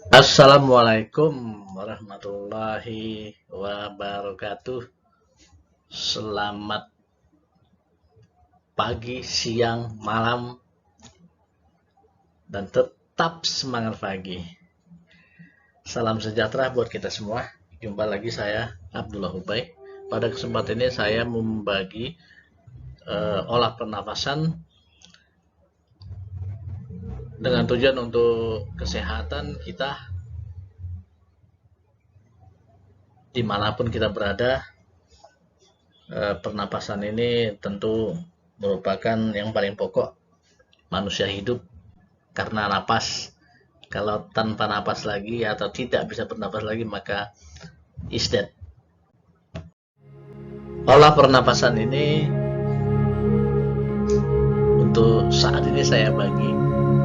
Assalamualaikum warahmatullahi wabarakatuh. Selamat pagi, siang, malam, dan tetap semangat pagi. Salam sejahtera buat kita semua. Jumpa lagi saya, Abdullah Ubay. Pada kesempatan ini saya membagi olah pernafasan dengan tujuan untuk kesehatan kita dimanapun kita berada. Pernapasan ini tentu merupakan yang paling pokok manusia hidup, karena napas. Kalau tanpa napas lagi atau tidak bisa bernapas lagi, maka is dead. Olah pernapasan ini untuk saat ini saya bagi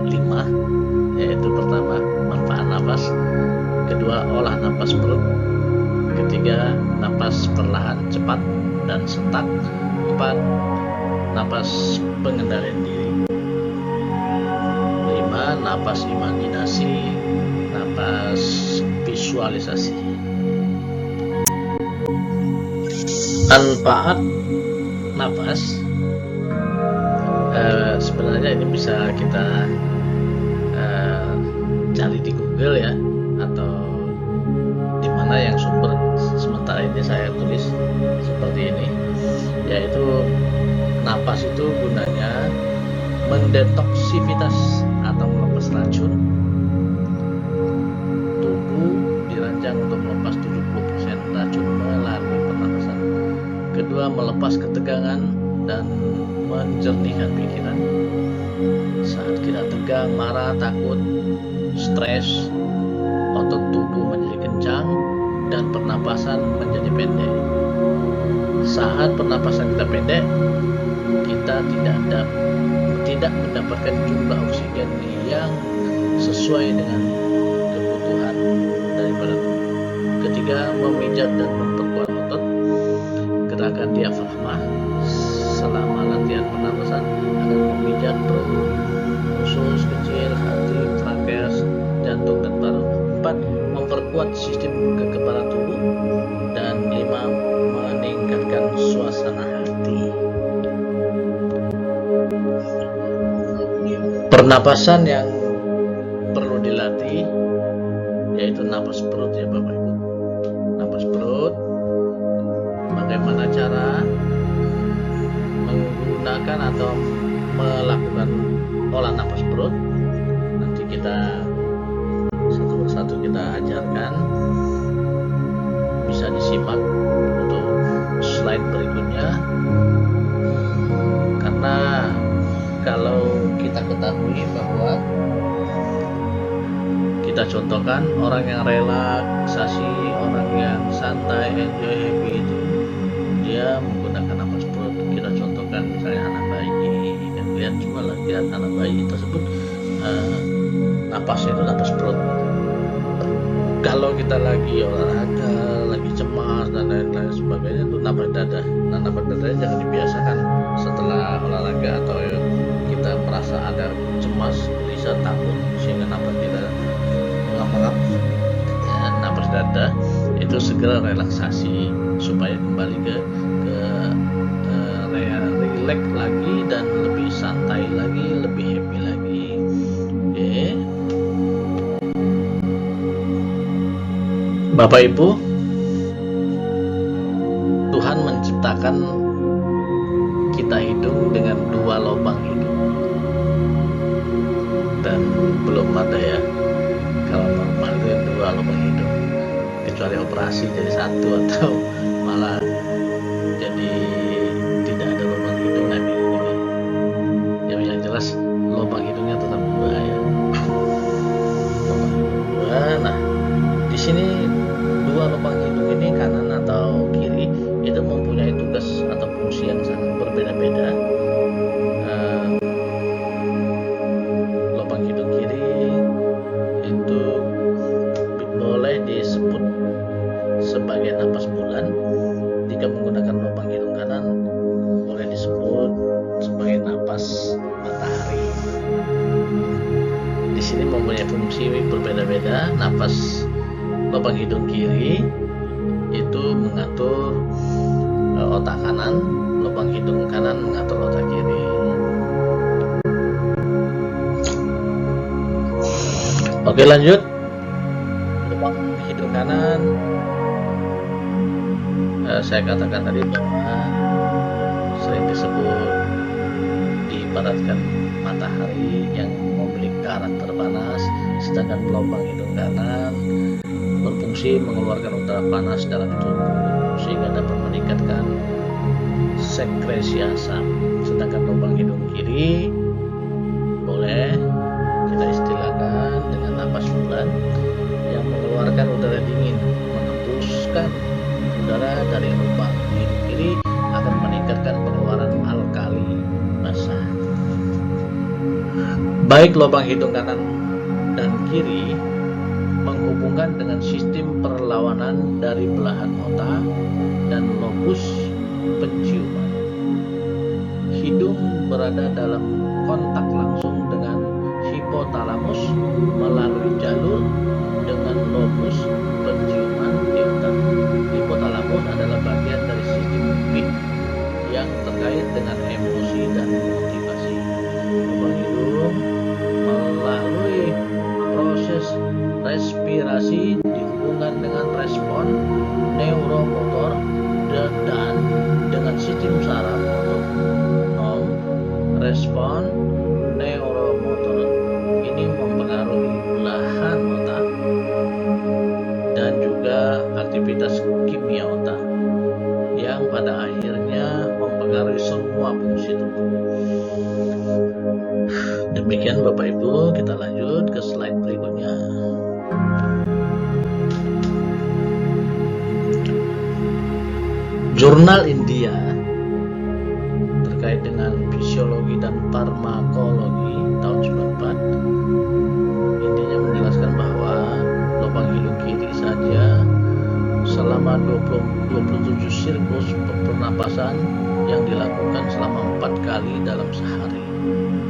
5, yaitu pertama manfaat napas, kedua olah napas perut, ketiga napas perlahan cepat dan setak, 4 napas pengendalian diri, 5 napas imajinasi, napas visualisasi. Manfaat napas sebenarnya ini bisa kita cari di Google ya, atau di mana yang sumber. Sementara ini saya tulis seperti ini, yaitu napas itu gunanya mendetoksivitas atau melepas racun. Tubuh dirancang untuk melepas 70% racun melalui pernapasan. Kedua, melepas ketegangan dan menjernihkan pikiran. Saat kita tegang, marah, takut, stres, otot tubuh menjadi kencang dan pernapasan menjadi pendek. Saat pernapasan kita pendek, kita tidak mendapatkan jumlah oksigen yang sesuai dengan kebutuhan daripada tubuh. Ketiga, memijat dan memperkuat otot. Gerakan diafragma selama latihan pernapasan akan memijat perut, usus kecil, hati, trakeas, jantung, dan paru. 4. Memperkuat sistem kekebalan tubuh. Dan 5. Meningkatkan suasana hati. Pernapasan yang perlu dilatih yaitu napas perut ya Bapak Ibu. Napas perut, bagaimana cara menggunakan atau melakukan olah napas perut, nanti kita satu persatu kita ajarkan. Bisa disimak untuk slide berikutnya, karena kalau kita ketahui bahwa kita contohkan orang yang relaksasi, orang yang santai, enjoy, happy, itu dia menggunakan napas perut. Kita contohkan misalnya anak bayi, kan lihat anak bayi tersebut napasnya itu napas perut. Kalau kita lagi olahraga, lagi cemas dan lain-lain sebagainya, itu napas dada. Nah, napas dadanya jangan dibiasakan setelah olahraga atau kita merasa ada cemas, gelisah, takut sehingga napas kita mengap-ngap. Ya, napas dada itu segera relaksasi supaya kembali ke relax lagi dan lebih santai lagi, lebih happy lagi. Oke. Bapak Ibu, Tuhan menciptakan kita hidung dengan 2 lubang hidung, dan belum ada ya kalau normal itu 2 lubang hidung, kecuali operasi jadi 1 atau malah jadi tidak ada lubang hidung. Nah, ini yang jelas lubang hidungnya tetap 2 ya. Lubang hidung 2. Nah, di sini 2 lubang hidung ini, kanan atau kiri, itu mempunyai tugas atau fungsi yang sangat berbeda-beda. Lubang hidung kiri itu boleh disebut sebagai napas bulan. Jika menggunakan lubang hidung kanan sini mempunyai fungsi berbeda-beda. Napas lubang hidung kiri itu mengatur otak kanan, lubang hidung kanan mengatur otak kiri. Oke, lanjut. Lubang hidung kanan, saya katakan tadi bahwa sering disebut, diibaratkan matahari yang memiliki karakter panas, sedangkan lubang hidung kanan berfungsi mengeluarkan udara panas dalam tubuh sehingga dapat meningkatkan sekresi asam. Sedangkan lubang hidung kiri boleh kita istilahkan dengan napas bulan yang mengeluarkan udara dingin, menghembuskan udara dari lubang hidung kiri akan meningkatkan pengeluaran alkali basah. Baik lubang hidung kanan dan kiri menghubungkan dengan sistem perlawanan dari belahan otak dan lobus penciuman. Hidung berada dalam kontak langsung dengan hipotalamus melalui jalur dengan lobus penciuman di otak. Hipotalamus adalah bagian dari sistem limbic yang terkait dengan emosi dan motivasi. Lubang hidung melalui proses respirasi dihubungkan dengan respon neuromotor dan dengan sistem saraf otonom. Respon neuromotor ini mempengaruhi belahan otak dan juga aktivitas kimia otak yang pada akhirnya mempengaruhi semua fungsi tubuh. Demikian Bapak Ibu, kita lanjut ke slide berikutnya. Jurnal India terkait dengan fisiologi dan farmakologi tahun 94 intinya menjelaskan bahwa lubang hidung kiri saja selama 27 siklus pernapasan yang dilakukan selama 4 kali dalam sehari.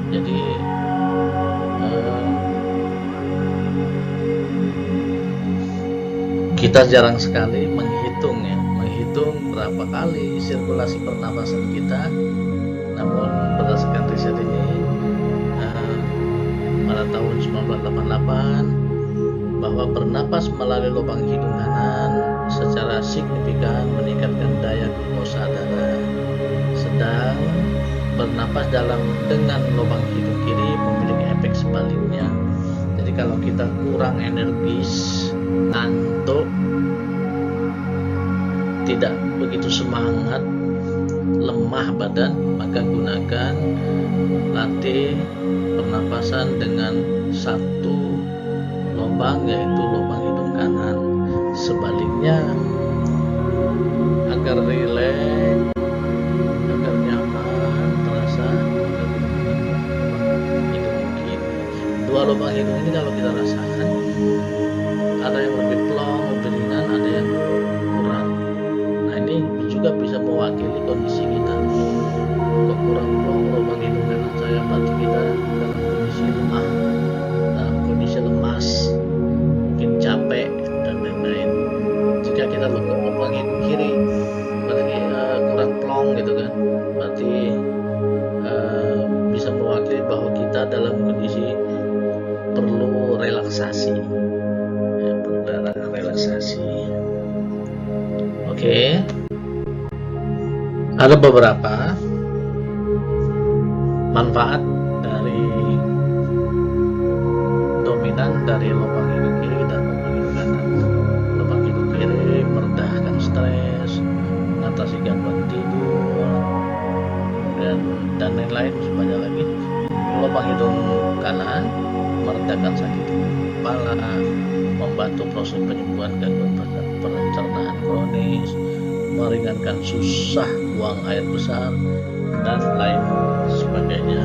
Jadi kita jarang sekali menghitung berapa kali sirkulasi pernapasan kita. Namun berdasarkan riset ini pada tahun 1988 bahwa bernapas melalui lubang hidung kanan secara signifikan meningkatkan daya glukosa darah, sedang bernapas dengan lubang hidung kiri memiliki efek sebaliknya. Jadi kalau kita kurang energis, ngantuk, tidak begitu semangat, lemah badan, maka gunakan latih pernapasan dengan satu lubang, yaitu lubang hidung kanan. Sebaliknya, agar rileks, agar nyaman, terasa, hidung kiri. Dua lubang hidung ini kalau kita rasakan, ada yang lebih plong, lebih ringan, ada yang kurang. Nah, ini juga bisa mewakili kondisi kita. Kalau kurang plong lubang hidung kanan saya, berarti kita dalam kondisi lemah, dalam kondisi lemas, mungkin capek dan lain-lain. Jika kita lubang hidung kiri berarti kurang plong gitu kan, berarti bisa mewakili bahwa kita dalam kondisi perlu relaksasi, perlu relaksasi. Oke. Ada beberapa manfaat dari dominan dari lubang hidung kiri dan lubang hidung kanan. Lubang hidung kiri meredahkan stres, mengatasi gangguan tidur, dan lain-lain banyak lagi. Lubang hidung kanan meredakan sakit kepala, membantu proses penyembuhan gangguan pencernaan kronis, meringankan susah buang air besar, dan lain sebagainya.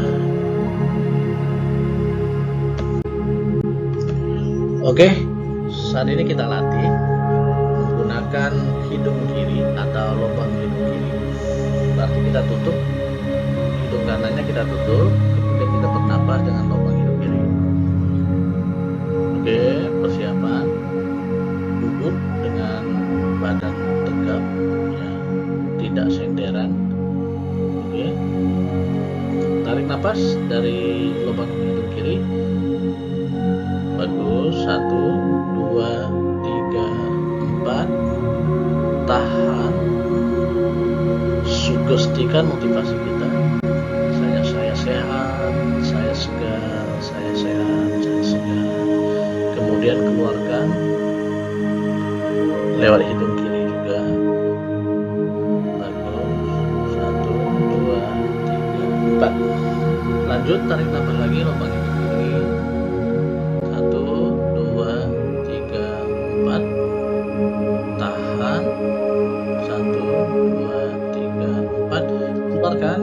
Oke, saat ini kita latih menggunakan hidung kiri atau lubang hidung kiri. Berarti kita tutup hidung kanannya, kita tutup, kemudian kita bernapas dengan lubang hidung kiri. nafas dari lubang hidung kiri. Bagus. 1, 2, 3, 4. Tahan. Sugestikan motivasi kita. Misalnya saya sehat, saya segar, saya sehat, saya segar. Kemudian keluarkan lewat hidung kiri juga. Bagus. 1, 2, 3, 4. Lanjut, tarik nafas lagi lubang hidung kiri. 1, 2, 3, 4. Tahan. 1, 2, 3, 4. Keluarkan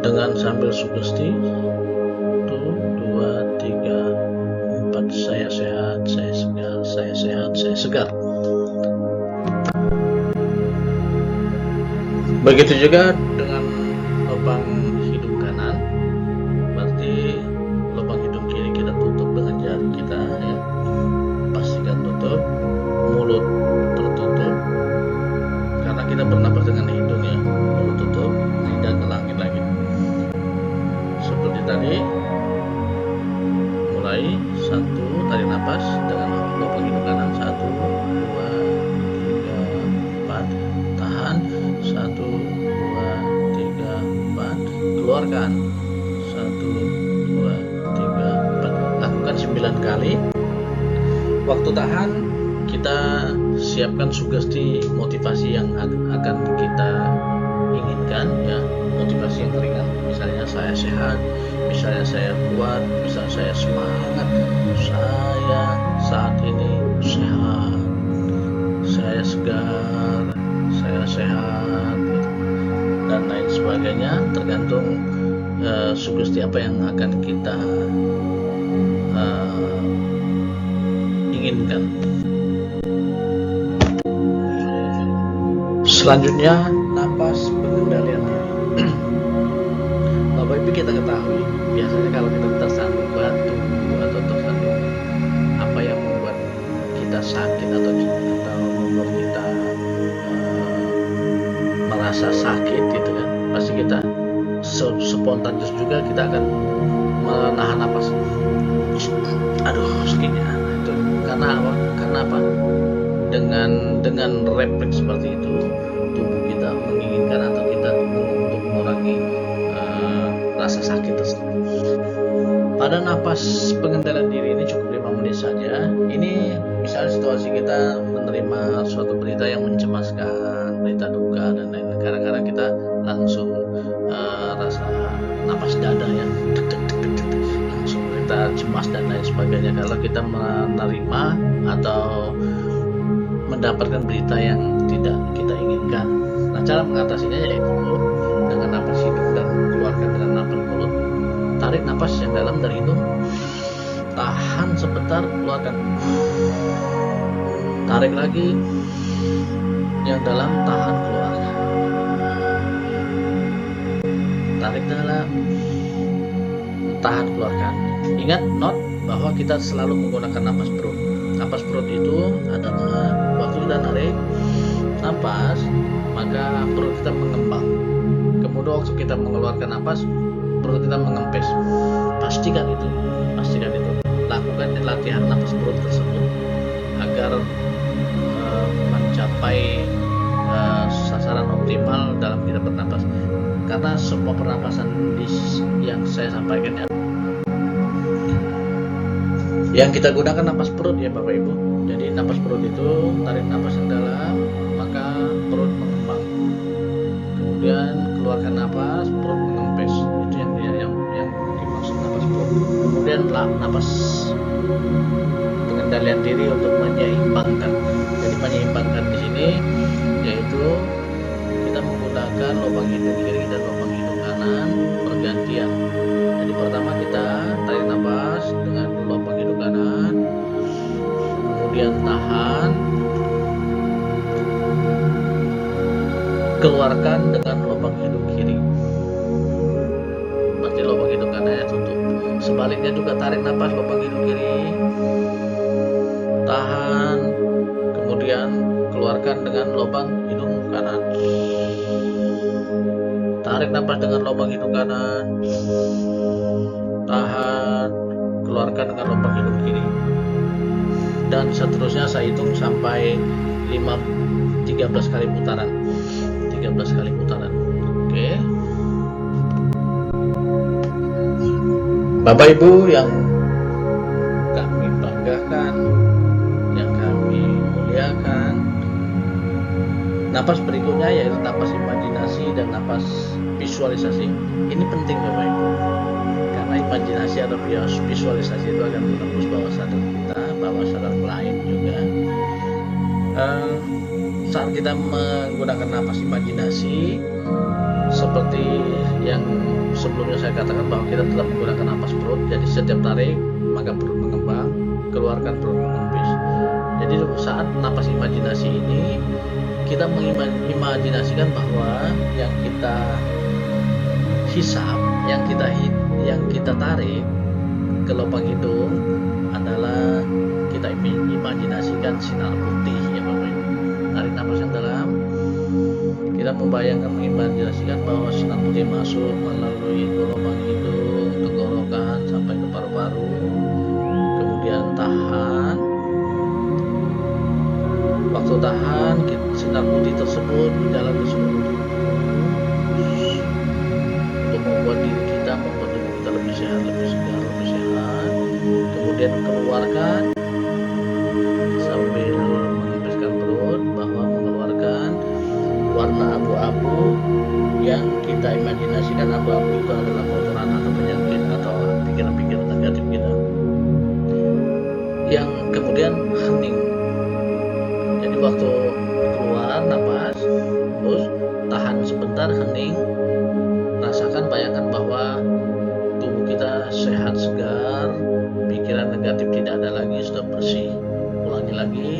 dengan sambil sugesti. 1, 2, 3, 4. Saya sehat, saya segar, saya sehat, saya segar. Begitu juga dengan lubang hidung kanan. Berarti lubang hidung kiri kita tutup dengan jari kita, ya. Pastikan tutup. Mulut tertutup karena kita bernapas dengan hidung, ya. Mulut tutup, lidah ke langit-langit. Seperti tadi. Mulai 1, tarik nafas dengan lubang hidung kanan. 1, 2, 3, 4. Tahan. 1, 2, 3, 4. Keluarkan. 1, 2, 3, 4. Lakukan 9 kali. Waktu tahan, kita siapkan sugesti motivasi yang akan kita inginkan, ya. Motivasi yang ringan, misalnya saya sehat, misalnya saya kuat, misalnya saya semangat, saya saat ini sehat, saya segar, saya sehat, gitu. Dan lain sebagainya, tergantung sugesti apa yang akan kita inginkan. Selanjutnya, napas pengendalian diri. Bapak Ibu, kita ketahui biasanya kalau kita tersandung batu atau tersandung apa yang membuat kita sakit atau membuat kita merasa sakit, gitu kan, pasti kita spontanis juga kita akan menahan napas. Aduh, sakitnya. Itu karena apa? Karena apa? Dengan refleks seperti itu, tubuh kita menginginkan atau kita untuk mengurangi rasa sakit tersebut. Pada napas pengendalian diri ini cukup 5 menit saja. Ini misalnya situasi kita menerima suatu berita yang mencemaskan, berita duka dan lain-lain. Kadang-kadang kita langsung rasa napas dada, ya, langsung kita cemas dan lain sebagainya. Kalau kita menerima atau mendapatkan berita yang tidak kita inginkan, nah, cara mengatasinya yaitu dengan napas hidung dan keluarkan dengan napas mulut. Tarik napas yang dalam dari hidung, tahan sebentar, keluarkan. Tarik lagi yang dalam, tahan, keluarkan. Tarik dalam, tahan, keluarkan. Ingat, note bahwa kita selalu menggunakan napas perut. Napas perut itu adalah waktu kita narik napas, maka perut kita mengembang. Kemudian waktu kita mengeluarkan napas, perut kita mengempes. Pastikan itu. Lakukan latihan napas perut tersebut agar mencapai sasaran optimal dalam kita bernapas. Karena semua pernapasan yang saya sampaikan yang kita gunakan napas perut, ya Bapak Ibu. Jadi napas perut itu tarik napas yang dalam, maka perut mengembang. Kemudian keluarkan napas, perut mengempes. Itu yang dimaksud napas perut. Kemudian napas pengendalian diri untuk menyeimbangkan. Jadi menyeimbangkan di sini yaitu kita menggunakan lubang hidung kiri dan lubang hidung kanan bergantian. Jadi pertama kita tarik napas dengan lubang hidung kanan, kemudian tahan, keluarkan dengan lubang hidung kiri. Berarti lubang hidung kanannya tutup. Sebaliknya juga tarik napas lubang hidung kiri, tahan, kemudian keluarkan dengan lubang hidung kanan. tarik nafas dengan lubang hidung kanan, tahan, keluarkan dengan lubang hidung kiri, dan seterusnya saya hitung sampai 13 kali putaran. 13 kali putaran. Oke. Bapak Ibu yang kami banggakan, yang kami muliakan, napas berikutnya yaitu napas imajinasi dan napas visualisasi. Ini penting Bapak Ibu, karena imajinasi atau visualisasi itu akan menembus bawah sadar kita, bawah sadar lain juga. Saat kita menggunakan napas imajinasi, seperti yang sebelumnya saya katakan bahwa kita tetap menggunakan napas perut. Jadi setiap tarik maka perut mengembang, keluarkan perut menempis. Jadi saat napas imajinasi ini kita mengimajinasikan bahwa yang kita hisap, yang kita tarik ke lubang hidung adalah kita imajinasikan sinar putih ya Bapak Ibu. Tarik napas yang dalam, kita membayangkan, mengimajinasikan bahwa sinar putih masuk melalui lubang hidung, tenggorokan sampai ke paru-paru. Kemudian tahan. Waktu tahan, sinar putih tersebut berjalan ke seluruh tubuh untuk membuat diri kita, membuat tubuh kita lebih sehat, lebih segar, lebih sehat. Kemudian keluarkan sambil menempeskan perut, bahwa mengeluarkan warna abu-abu yang kita imajinasikan. Abu-abu itu adalah kotoran atau penyakit atau pikiran-pikiran negatif kita yang kemudian hening. Jadi waktu keluar napas, terus tahan sebentar, hening, rasakan, bayangkan bahwa tubuh kita sehat, segar, pikiran negatif tidak ada lagi, sudah bersih. Ulangi lagi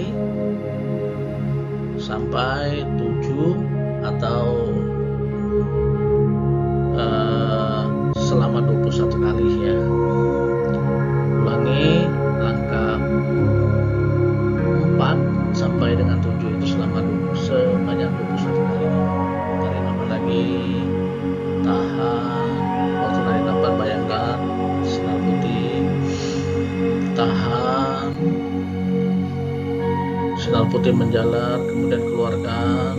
sampai 7 atau selama 21 kali ya. Ulangi langkah 4 sampai dengan 7 itu sebanyak 21 kali. Tarik nafas lagi, tahan. Waktu tarik nafas bayangkan sinar putih, tahan, sinar putih menjalar, kemudian keluarkan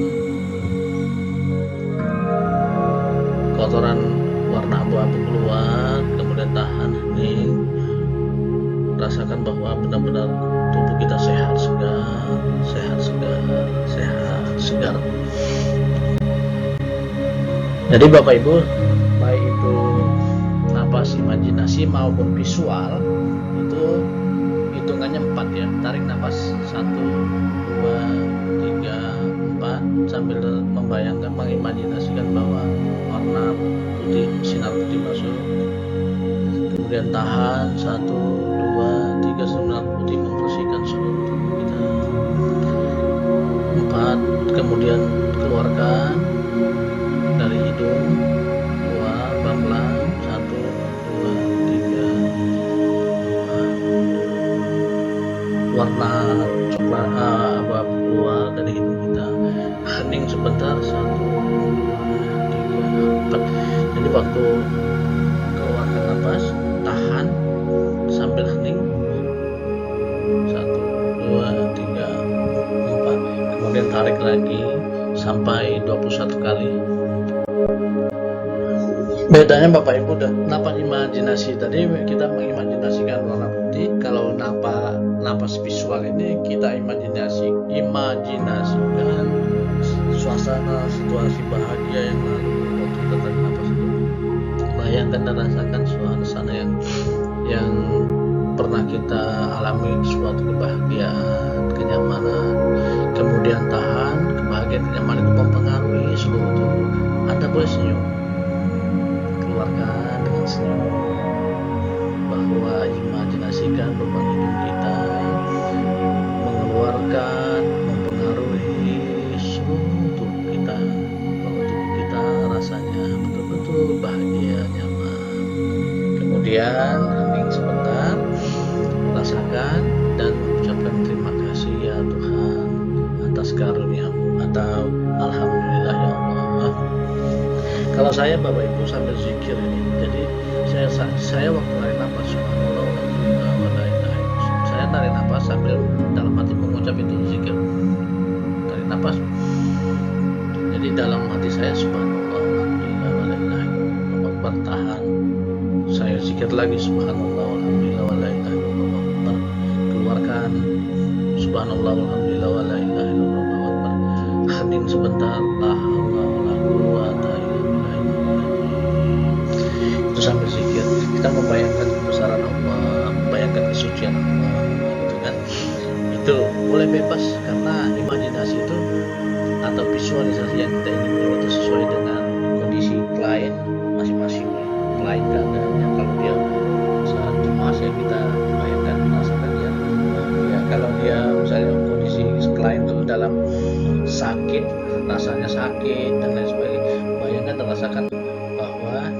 kotoran warna abu-abu keluar, kemudian tahan, hening, rasakan bahwa benar-benar tubuh kita sehat, segar, sehat, segar, sehat, segar. Jadi Bapak Ibu, baik itu napas imajinasi maupun visual, itu hitungannya 4 ya. Tarik napas 1, 2, 3, 4 sambil membayangkan, mengimajinasikan bahwa warna putih, sinar putih masuk. Kemudian tahan 1, 2, 3, sinar putih membersihkan seluruh tubuh kita. 4, kemudian keluarkan dari hidung, keluar pelan-pelan, 1, 2, 3, 4. Warna coklat abu-abu keluar dari hidung kita. Hening sebentar, 1, 2, 3, 4. Jadi waktu keluarkan napas, tahan sambil hening, 1, 2, 3, 4. Kemudian tarik lagi sampai 21 kali. Bedanya Bapak Ibu, napas imajinasi tadi kita mengimajinasikan warna putih. Kalau napas visual ini kita imajinasikan suasana, situasi bahagia yang lalu waktu kita tarik napas itu. Bayangkan dan rasakan suasana yang pernah kita alami, suatu kebahagiaan, kenyamanan. Kemudian tahan, kebahagiaan, kenyamanan itu mempengaruhi seluruh tubuh. Anda boleh senyum, keluarkan dengan senyum, bahwa imajinasikan lubang hidung kita mengeluarkan, mempengaruhi seluruh tubuh kita, bahwa tubuh kita rasanya betul-betul bahagia, nyaman. Kemudian hening sebentar, rasakan dan ucapkan terima kasih ya Tuhan atas karunia-Mu, atau alhamdulillah ya Allah. Kalau saya saya Bapak Ibu sambil zikir ini. Jadi saya waktu tarik nafas subhanallah walhamdulillah wa la ilaha illallah. Saya tarik nafas sambil dalam hati mengucap itu zikir. Tarik nafas. Jadi dalam hati saya subhanallah walhamdulillah wa la ilaha illallah. Bertahan. Saya zikir lagi subhanallah walhamdulillah wa la ilaha illallah. Keluarkan subhanallah walhamdulillah wa la ilaha illallah. Hening sebentar. Itu sambil zikir kita membayangkan kebesaran Allah, membayangkan kesucian Allah, gitu kan. Itu boleh bebas karena imajinasi itu atau visualisasi yang kita ingin itu sesuai dengan kondisi klien masing-masing. Klien keadaannya, kalau dia saat cemas ya kita bayangkan rasakan dia. Ya kalau dia misalnya kondisi klien itu dalam sakit, rasanya sakit dan lain sebagainya, bayangkan dan rasakan bahwa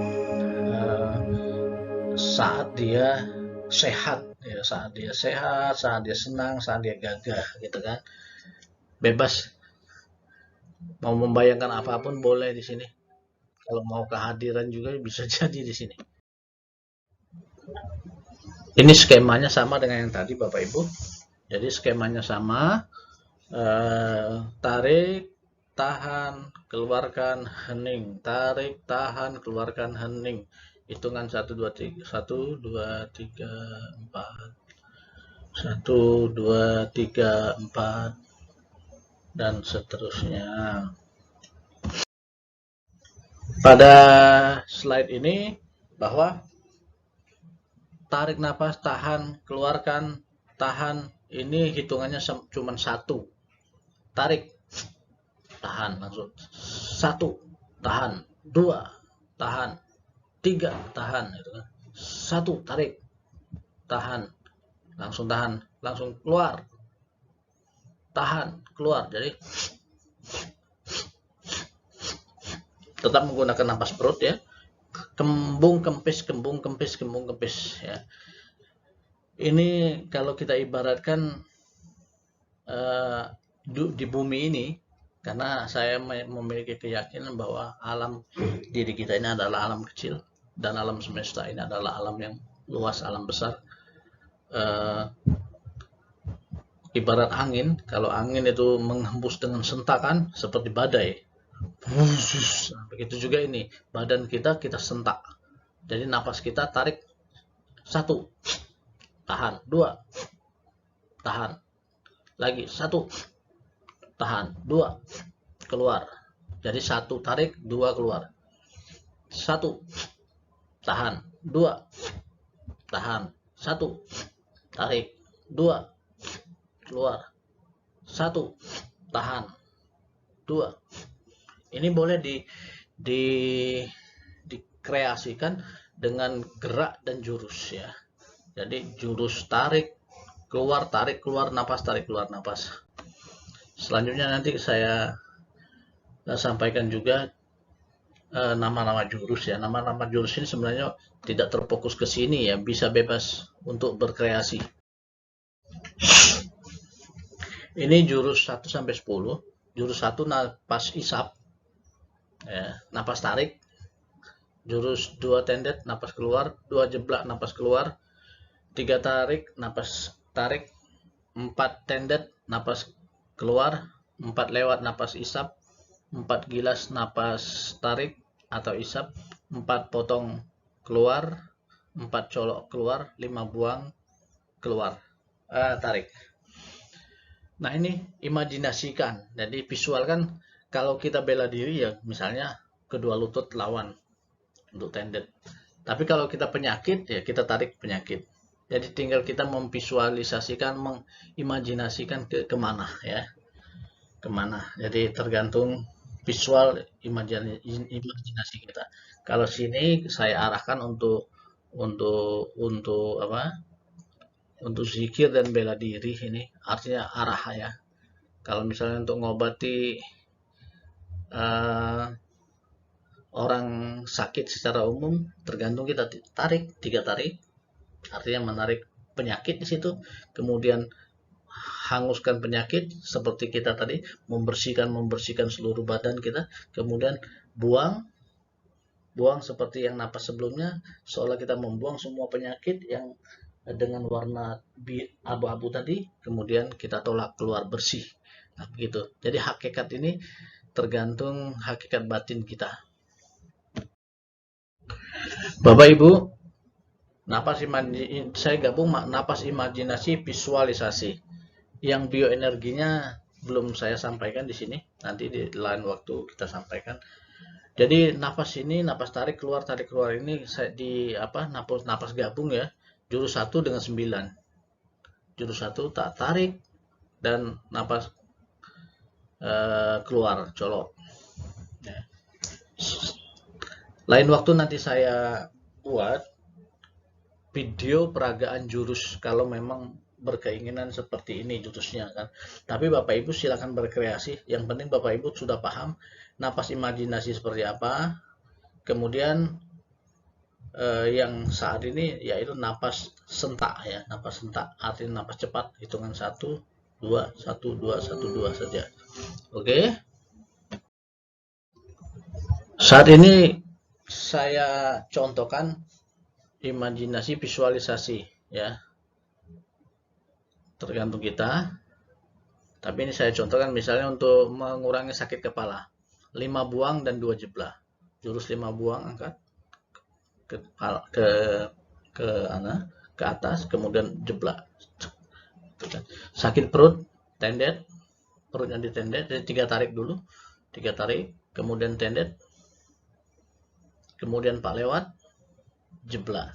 saat dia sehat, ya, saat dia sehat, saat dia senang, saat dia gagah, gitu kan. Bebas mau membayangkan apapun boleh di sini. Kalau mau kehadiran juga bisa jadi di sini. Ini skemanya sama dengan yang tadi Bapak Ibu. Jadi skemanya sama. Tarik, tahan, keluarkan, hening. Tarik, tahan, keluarkan, hening. Hitungan 1 2 3 1 2 3 4 1 2 3 4 dan seterusnya. Pada slide ini bahwa tarik nafas, tahan, keluarkan, tahan, ini hitungannya cuma 1. Tarik, tahan, langsung 1, tahan, 2, tahan, 3, tahan, gitu kan. 1, tarik, tahan, langsung keluar, tahan, keluar. Jadi tetap menggunakan napas perut ya, kembung kempis ya. Ini kalau kita ibaratkan di bumi ini, karena saya memiliki keyakinan bahwa alam diri kita ini adalah alam kecil dan alam semesta ini adalah alam yang luas, alam besar. Ibarat angin, kalau angin itu menghembus dengan sentakan seperti badai, begitu juga ini badan kita sentak. Jadi napas kita tarik 1, tahan, 2, tahan, lagi 1, tahan, 2, keluar. Jadi 1 tarik, 2 keluar. 1 tahan, 2 tahan, 1 tarik, 2 keluar, 1 tahan, 2. Ini boleh dikreasikan dengan gerak dan jurus ya. Jadi jurus tarik keluar, napas, tarik keluar, napas. Selanjutnya nanti saya sampaikan juga nama-nama jurus ya. Nama-nama jurus ini sebenarnya tidak terfokus ke sini ya, bisa bebas untuk berkreasi. Ini jurus 1 sampai 10. Jurus 1 napas isap ya, napas tarik. Jurus 2 tendet, napas keluar. 2 jeblak, napas keluar. 3 tarik, napas tarik. 4 tendet, napas keluar. 4 lewat, napas isap. 4 gilas, napas tarik atau isap. 4 potong keluar. 4 colok keluar. 5 buang keluar, tarik. Nah ini imajinasikan, jadi visualkan. Kalau kita bela diri ya misalnya kedua lutut lawan untuk tendet. Tapi kalau kita penyakit ya kita tarik penyakit. Jadi tinggal kita memvisualisasikan, mengimajinasikan kemana ya, kemana. Jadi tergantung visual imajinasi kita. Kalau sini saya arahkan untuk apa? Untuk zikir dan bela diri, ini artinya arah ya. Kalau misalnya untuk ngobati orang sakit secara umum, tergantung kita tarik 3 tarik, artinya menarik penyakit di situ, kemudian hanguskan penyakit seperti kita tadi membersihkan seluruh badan kita, kemudian buang buang seperti yang napas sebelumnya, seolah kita membuang semua penyakit yang dengan warna abu-abu tadi, kemudian kita tolak keluar bersih. Nah, begitu. Jadi hakikat ini tergantung hakikat batin kita. Bapak Ibu, saya gabung napas imajinasi visualisasi. Yang bioenerginya belum saya sampaikan di sini, nanti di lain waktu kita sampaikan. Jadi napas ini, napas tarik keluar ini saya di napas gabung ya. Jurus 1 dengan 9. Jurus 1 tak tarik dan napas keluar colok. Ya. Lain waktu nanti saya buat video peragaan jurus kalau memang berkeinginan seperti ini jurusnya kan. Tapi Bapak Ibu silakan berkreasi. Yang penting Bapak Ibu sudah paham napas imajinasi seperti apa. Kemudian yang saat ini yaitu napas sentak ya, napas sentak artinya napas cepat, hitungan 1 2 1 2 1 2 saja. Oke. Saat ini saya contohkan imajinasi visualisasi ya. Tergantung kita. Tapi ini saya contohkan misalnya untuk mengurangi sakit kepala. 5 buang dan 2 jeblah. Jurus 5 buang angkat ke atas, kemudian jeblah. Sakit perut, tendet, perutnya ditendet, jadi 3 tarik dulu. 3 tarik, kemudian tendet. Kemudian pak lewat, jeblah.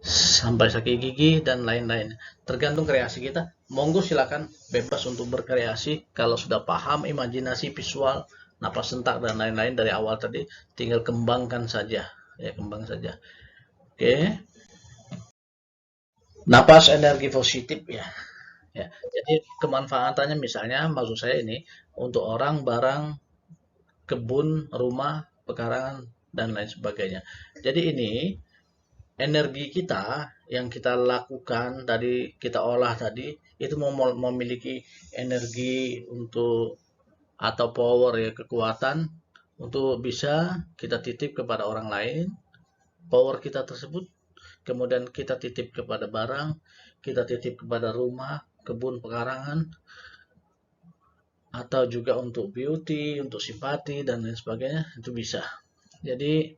Sampai sakit gigi dan lain-lain. Tergantung kreasi kita. Monggo silakan bebas untuk berkreasi. Kalau sudah paham imajinasi visual, napas sentak dan lain-lain dari awal tadi, tinggal kembangkan saja. Ya, kembang saja. Oke. Napas energi positif ya. Ya. Jadi kemanfaatannya misalnya maksud saya ini untuk orang, barang, kebun, rumah, pekarangan dan lain sebagainya. Jadi ini energi kita yang kita lakukan tadi, kita olah tadi, itu memiliki energi untuk atau power ya, kekuatan untuk bisa kita titip kepada orang lain. Power kita tersebut kemudian kita titip kepada barang, kita titip kepada rumah, kebun, pekarangan, atau juga untuk beauty, untuk simpati dan lain sebagainya, itu bisa. Jadi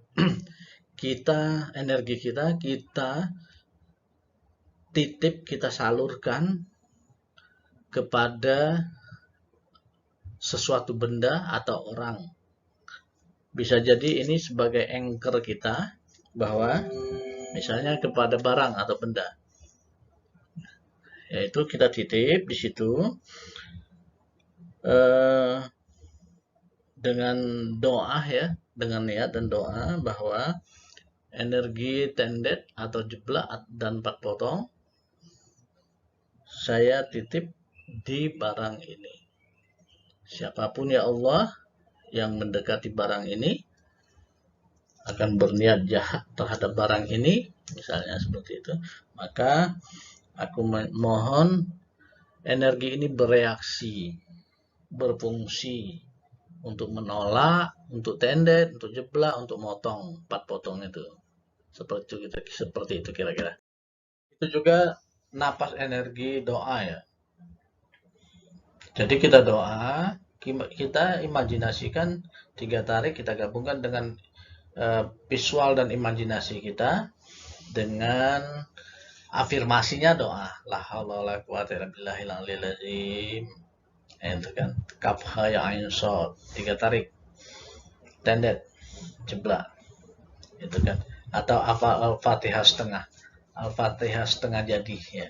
energi kita titip, kita salurkan kepada sesuatu benda atau orang. Bisa jadi ini sebagai anchor kita bahwa misalnya kepada barang atau benda. Yaitu kita titip di situ dengan doa ya, dengan niat dan doa bahwa energi tendet atau jeblah dan 4 potong saya titip di barang ini. Siapapun ya Allah yang mendekati barang ini akan berniat jahat terhadap barang ini, misalnya seperti itu, maka aku mohon energi ini bereaksi, berfungsi untuk menolak, untuk tendet, untuk jeblah, untuk motong 4 potong itu. Seperti itu kira-kira. Itu juga napas energi doa ya. Jadi kita doa, kita imajinasikan 3 tarik, kita gabungkan dengan visual dan imajinasi kita dengan afirmasinya doa. La haula wala quwata illa billahil aliyil azim. Itu kan kafha ya ain shad, 3 tarik. Tendet, jeblah. Itu kan. Atau Al-Fatihah setengah. Al-Fatihah setengah jadi ya.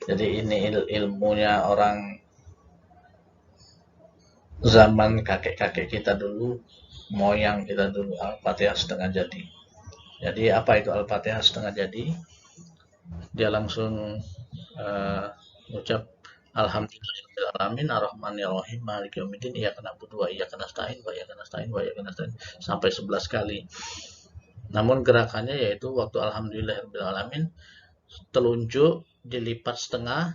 Jadi ini ilmunya orang zaman kakek-kakek kita dulu, moyang kita dulu, Al-Fatihah setengah jadi. Jadi apa itu Al-Fatihah setengah jadi? Dia langsung ucap Alhamdulillahirrahmanirrahim Ar-Rahmanir-Rahim Maliki Yaumiddin Iyyaka na'budu wa iyyaka nasta'in wa iyyaka nasta'in wa iyyaka nasta'in sampai 11 kali. Namun gerakannya yaitu waktu Alhamdulillahirrahmanirrahim telunjuk dilipat setengah,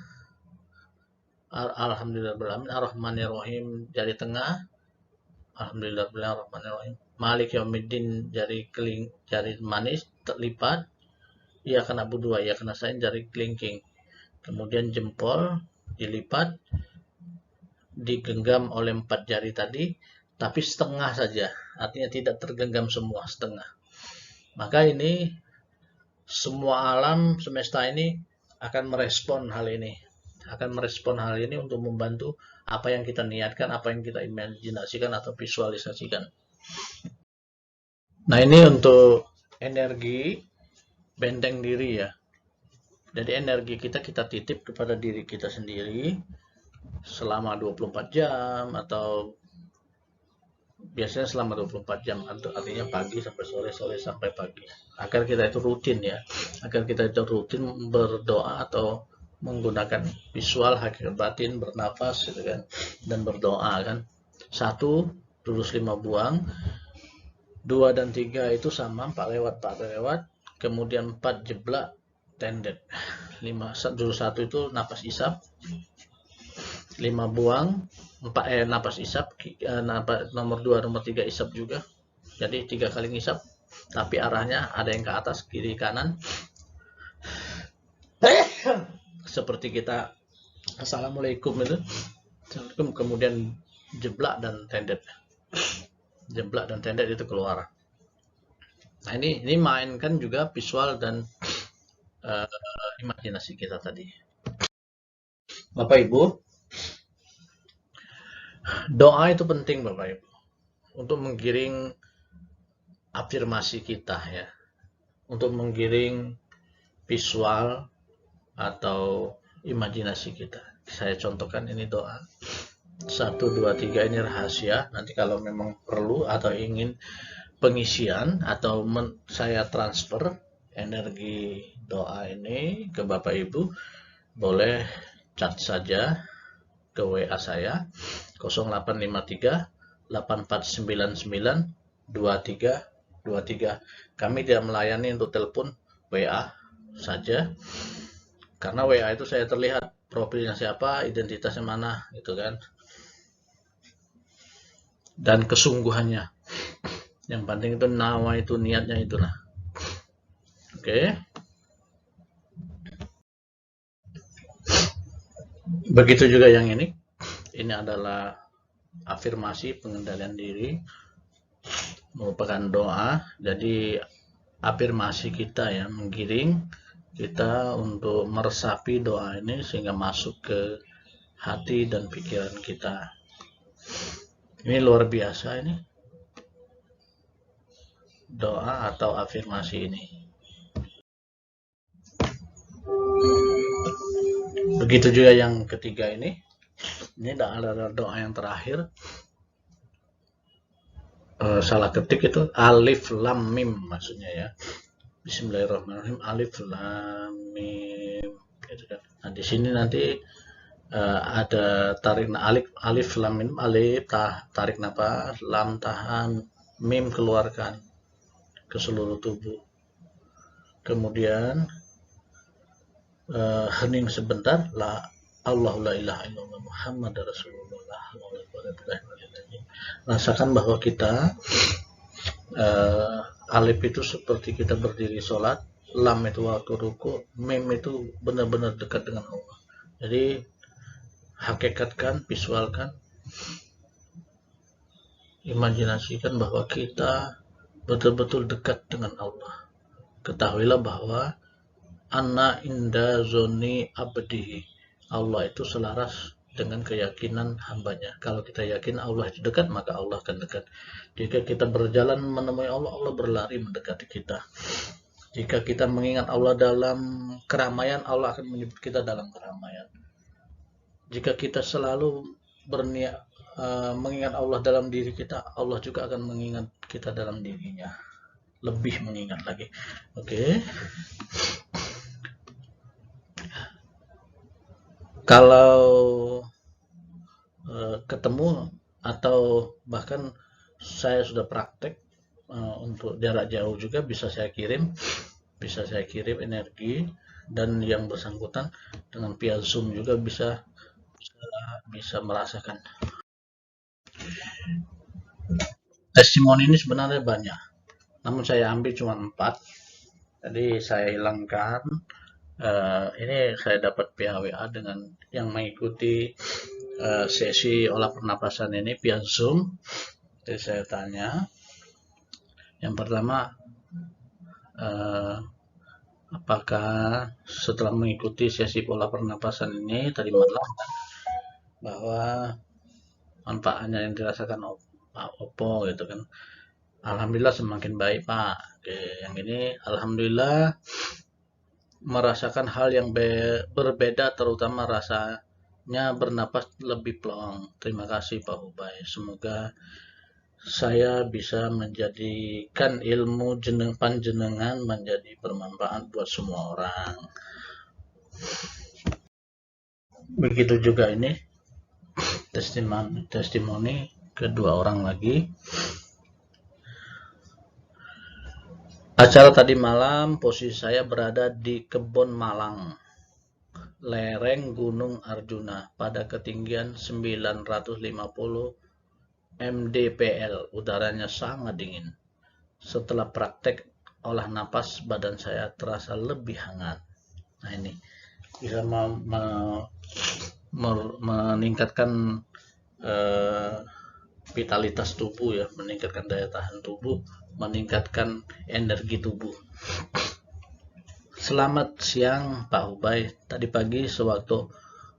Alhamdulillahirrahmanirrahim Ar-Rahmanir-Rahim jari tengah, Alhamdulillahirrahmanirrahim. Malik yaumiddin, jari manis terlipat. Iya kena dua, iya kena saya jari kelingking. Kemudian jempol dilipat, digenggam oleh 4 jari tadi, tapi setengah saja. Artinya tidak tergenggam semua, setengah. Maka ini semua alam semesta ini akan merespon hal ini. Akan merespon hal ini untuk membantu apa yang kita niatkan, apa yang kita imajinasikan atau visualisasikan. Nah, ini untuk energi benteng diri ya. Jadi energi kita titip kepada diri kita sendiri selama 24 jam atau biasanya selama 24 jam, artinya pagi sampai sore, sore sampai pagi. Agar kita itu rutin ya. Agar kita itu rutin berdoa atau menggunakan visual, hakikat batin, bernafas gitu kan, dan berdoa kan. 1 lurus 5 buang, 2 dan 3 itu sama, 4 lewat, kemudian 4 jeblak tendet. 1 itu napas isap, 5 buang, 4 napas isap, nomor 2, nomor 3 isap juga. Jadi 3 kali ngisap, tapi arahnya ada yang ke atas, kiri, kanan. Seperti kita assalamualaikum itu. Kemudian jeblak dan tendet. Jeblak dan tendet itu keluar. Nah, ini mainkan juga visual dan imajinasi kita tadi. Bapak Ibu, doa itu penting Bapak Ibu untuk menggiring afirmasi kita ya, untuk menggiring visual atau imajinasi kita. Saya contohkan ini doa 1, 2, 3 ini rahasia. Nanti kalau memang perlu atau ingin pengisian atau saya transfer energi doa ini ke Bapak Ibu, boleh chat saja ke WA saya 0853 8499 2323. Kami tidak melayani untuk telepon, WA saja. Karena WA itu saya terlihat profilnya siapa, identitasnya mana, gitu kan. Dan kesungguhannya. Yang penting itu nawa itu, niatnya itulah. Oke. Begitu juga yang ini. Ini adalah afirmasi pengendalian diri, merupakan doa. Jadi afirmasi kita ya, menggiring kita untuk meresapi doa ini sehingga masuk ke hati dan pikiran kita. Ini luar biasa ini doa atau afirmasi ini. Begitu juga yang ketiga ini. Ini adalah doa yang terakhir. Salah ketik itu alif lam mim maksudnya ya. Bismillahirrahmanirrahim, alif lam mim. Gitu kan. Nah, di sini nanti ada tarik alif lam mim, alif tarik nafas, lam tahan, mim keluarkan ke seluruh tubuh. Kemudian hening sebentar, Allahu la ilaha illallah Muhammad Rasulullah. Rasakan bahwa kita alif itu seperti kita berdiri sholat, lam itu waktu ruku, mim itu benar-benar dekat dengan Allah. Jadi hakikatkan, visualkan, imajinasikan bahwa kita betul-betul dekat dengan Allah. Ketahuilah bahwa anna inda zoni abdihi, Allah itu selaras dengan keyakinan hambanya. Kalau kita yakin Allah itu dekat, maka Allah akan dekat. Jika kita berjalan menemui Allah, Allah berlari mendekati kita. Jika kita mengingat Allah dalam keramaian, Allah akan menyebut kita dalam keramaian. Jika kita selalu berniat mengingat Allah dalam diri kita, Allah juga akan mengingat kita dalam dirinya. Lebih mengingat lagi. Oke. Kalau ketemu atau bahkan saya sudah praktek untuk jarak jauh juga bisa saya kirim energi, dan yang bersangkutan dengan via Zoom juga bisa merasakan. Testimoni ini sebenarnya banyak, namun saya ambil cuma 4. Jadi saya hilangkan. Ini saya dapat PHWA dengan yang mengikuti sesi olah pernapasan ini via Zoom. Jadi saya tanya, yang pertama, eh, apakah setelah mengikuti sesi pola pernapasan ini tadi malam, bahwa manfaatnya yang dirasakan Oppo gitu kan? Alhamdulillah semakin baik Pak. Oke, yang ini Alhamdulillah merasakan hal yang berbeda, terutama rasanya bernapas lebih plong. Terima kasih Pak Hubay. Semoga saya bisa menjadikan ilmu panjenengan menjadi bermanfaat buat semua orang. Begitu juga ini testimoni kedua orang lagi. Acara tadi malam, posisi saya berada di Kebon Malang, lereng Gunung Arjuna, pada ketinggian 950 mdpl. Udaranya sangat dingin. Setelah praktek olah napas, badan saya terasa lebih hangat. Nah ini bisa meningkatkan eh, vitalitas tubuh ya, meningkatkan daya tahan tubuh, meningkatkan energi tubuh. Selamat siang Pak Hubay. Tadi pagi sewaktu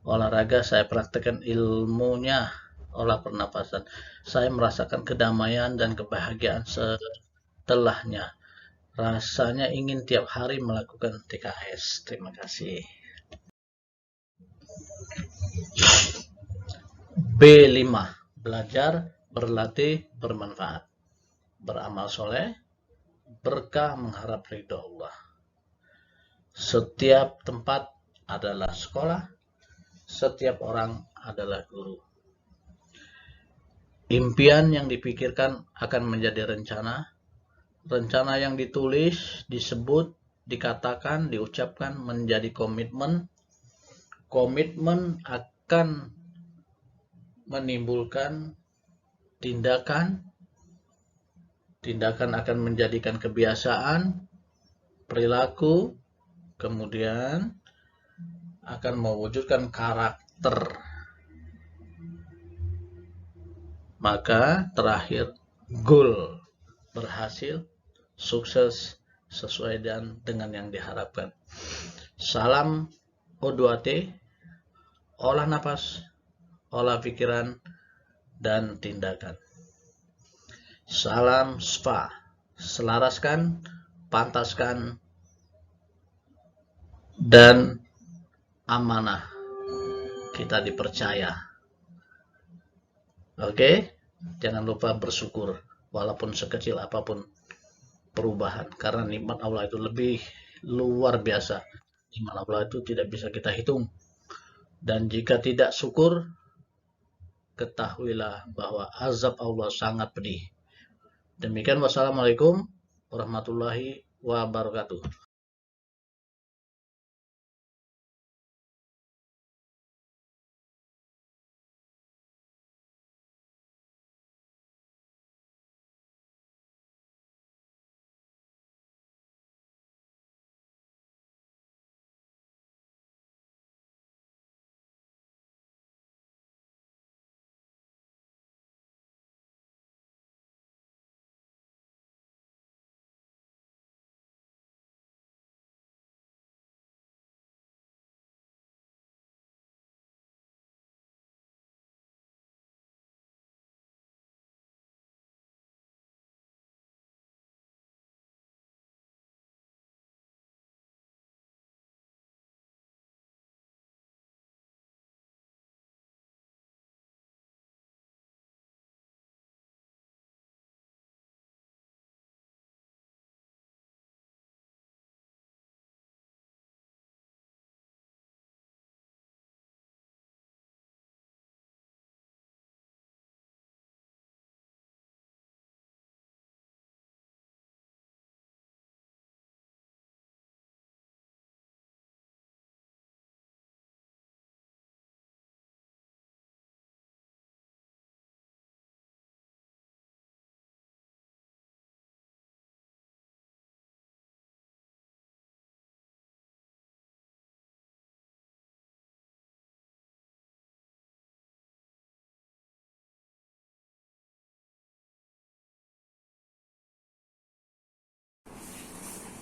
olahraga saya praktekkan ilmunya olah pernapasan. Saya merasakan kedamaian dan kebahagiaan setelahnya. Rasanya ingin tiap hari melakukan TKS. Terima kasih. B5. Belajar, berlatih, bermanfaat. Beramal soleh, berkah mengharap ridho Allah. Setiap tempat adalah sekolah, setiap orang adalah guru. Impian yang dipikirkan akan menjadi rencana, rencana yang ditulis, disebut, dikatakan, diucapkan menjadi komitmen, komitmen akan menimbulkan tindakan, tindakan akan menjadikan kebiasaan, perilaku, kemudian akan mewujudkan karakter. Maka terakhir, goal berhasil, sukses sesuai dengan yang diharapkan. Salam O2T, olah napas, olah pikiran, dan tindakan. Salam SPA, selaraskan, pantaskan, dan amanah. Kita dipercaya. Oke, jangan lupa bersyukur walaupun sekecil apapun perubahan, karena nikmat Allah itu lebih luar biasa. Nikmat Allah itu tidak bisa kita hitung. Dan jika tidak syukur, ketahuilah bahwa azab Allah sangat pedih. Demikian, wassalamualaikum warahmatullahi wabarakatuh.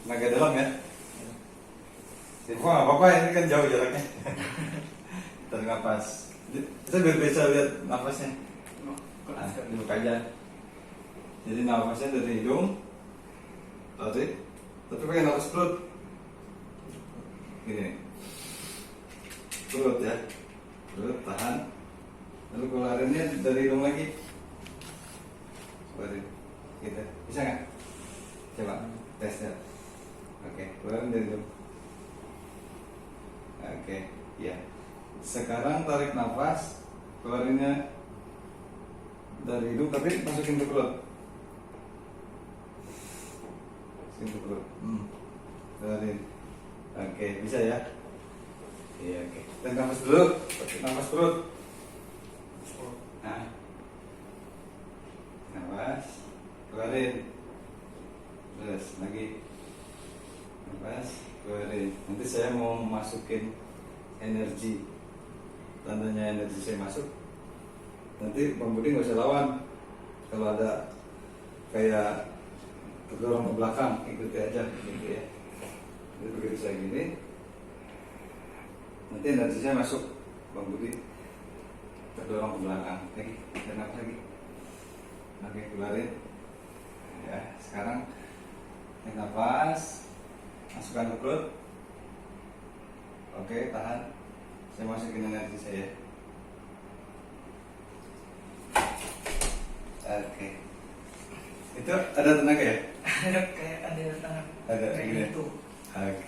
tenaga dalam ya. Jadi nggak apa-apa, ini kan jauh jaraknya. Tarik nafas. Kita biar bisa lihat nafasnya. Nah, dibuka aja. Jadi nafasnya dari hidung, tarik, tapi pakai nafas perut. Gini, perut ya, perut tahan, lalu keluarinnya dari hidung lagi. Keluarin, gitu, bisa nggak? Coba tes ya. Oke, keluarin dari hidung. Oke, ya. Sekarang tarik nafas, keluarinnya dari hidung tapi masukin ke perut. Masukin ke perut. Keluarin. Oke, bisa ya? Iya, oke. Tarik nafas dulu, tarik nafas perut. Nah. Nafas, keluarin. Terus lagi. Nafas, keluarin. Nanti saya mau masukin energi, tandanya energi saya masuk. Nanti Bang Budi nggak usah lawan. Kalau ada kayak terdorong ke belakang, ikuti aja gitu ya. Jadi begitu saya gini, nanti energi saya masuk, Bang Budi terdorong ke belakang. Lagi, dan apa lagi? Oke, keluarin. Ya, sekarang tarik nafas, masukkan ke perut. Oke, tahan. Saya masukin energi saya. Oke. Itu ada tenaga ya? Kayak ada tangan. Ada Kayak gini. gitu. Oke.